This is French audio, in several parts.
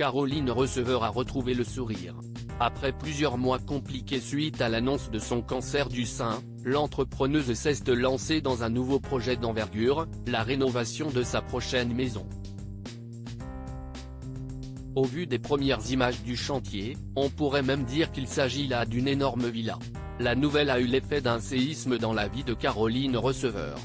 Caroline Receveur a retrouvé le sourire. Après plusieurs mois compliqués suite à l'annonce de son cancer du sein, l'entrepreneuse s'est lancée dans un nouveau projet d'envergure, la rénovation de sa prochaine maison. Au vu des premières images du chantier, on pourrait même dire qu'il s'agit là d'une énorme villa. La nouvelle a eu l'effet d'un séisme dans la vie de Caroline Receveur.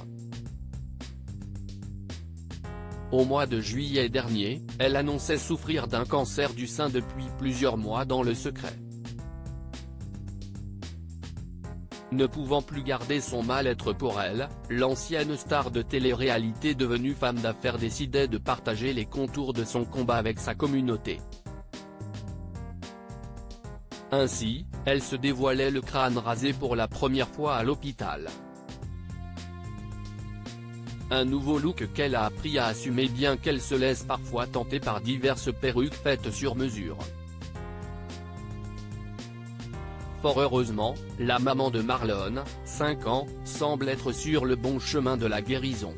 Au mois de juillet dernier, elle annonçait souffrir d'un cancer du sein depuis plusieurs mois dans le secret. Ne pouvant plus garder son mal-être pour elle, l'ancienne star de télé-réalité devenue femme d'affaires décidait de partager les contours de son combat avec sa communauté. Ainsi, elle se dévoilait le crâne rasé pour la première fois à l'hôpital. Un nouveau look qu'elle a appris à assumer bien qu'elle se laisse parfois tenter par diverses perruques faites sur mesure. Fort heureusement, la maman de Marlon, 5 ans, semble être sur le bon chemin de la guérison.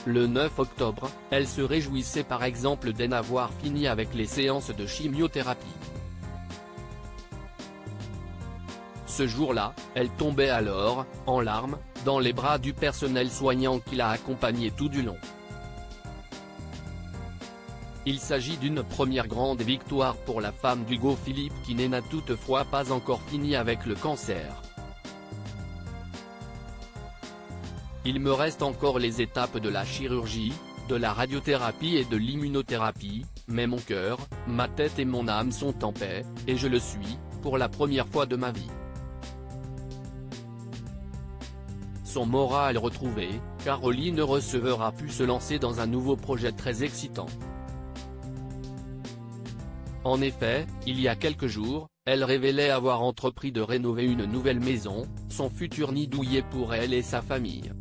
Le 9 octobre, elle se réjouissait par exemple d'en avoir fini avec les séances de chimiothérapie. Ce jour-là, elle tombait alors, en larmes, dans les bras du personnel soignant qui l'a accompagnée tout du long. Il s'agit d'une première grande victoire pour la femme d'Hugo Philippe qui n'a toutefois pas encore fini avec le cancer. Il me reste encore les étapes de la chirurgie, de la radiothérapie et de l'immunothérapie, mais mon cœur, ma tête et mon âme sont en paix, et je le suis, pour la première fois de ma vie. Son moral retrouvé, Caroline Receveur a pu se lancer dans un nouveau projet très excitant. En effet, il y a quelques jours, elle révélait avoir entrepris de rénover une nouvelle maison, son futur nid douillet pour elle et sa famille.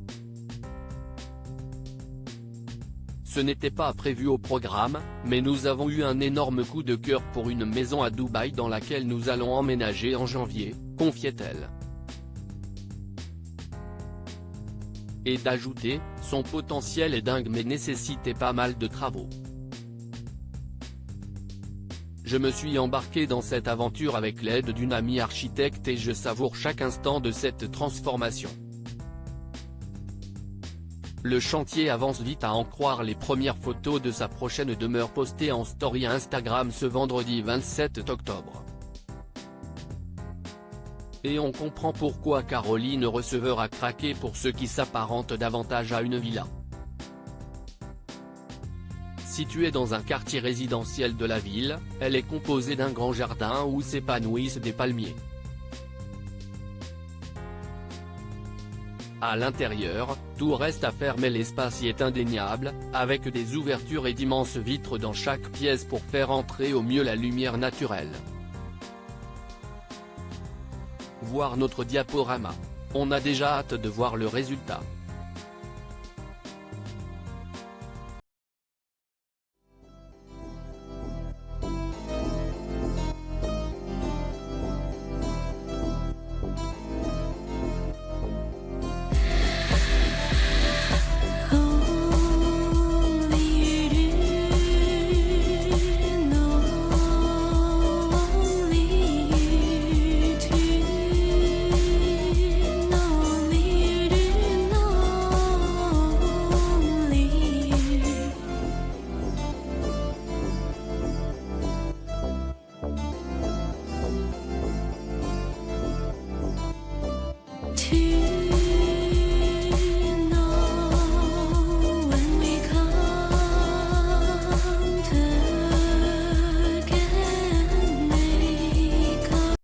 Ce n'était pas prévu au programme, mais nous avons eu un énorme coup de cœur pour une maison à Dubaï dans laquelle nous allons emménager en janvier, confiait-elle. Et d'ajouter, son potentiel est dingue mais nécessitait pas mal de travaux. Je me suis embarqué dans cette aventure avec l'aide d'une amie architecte et je savoure chaque instant de cette transformation. Le chantier avance vite à en croire les premières photos de sa prochaine demeure postées en story Instagram ce vendredi 27 octobre. Et on comprend pourquoi Caroline Receveur a craqué pour ce qui s'apparente davantage à une villa. Située dans un quartier résidentiel de la ville, elle est composée d'un grand jardin où s'épanouissent des palmiers. À l'intérieur, tout reste à faire mais l'espace y est indéniable, avec des ouvertures et d'immenses vitres dans chaque pièce pour faire entrer au mieux la lumière naturelle. Voir notre diaporama. On a déjà hâte de voir le résultat. To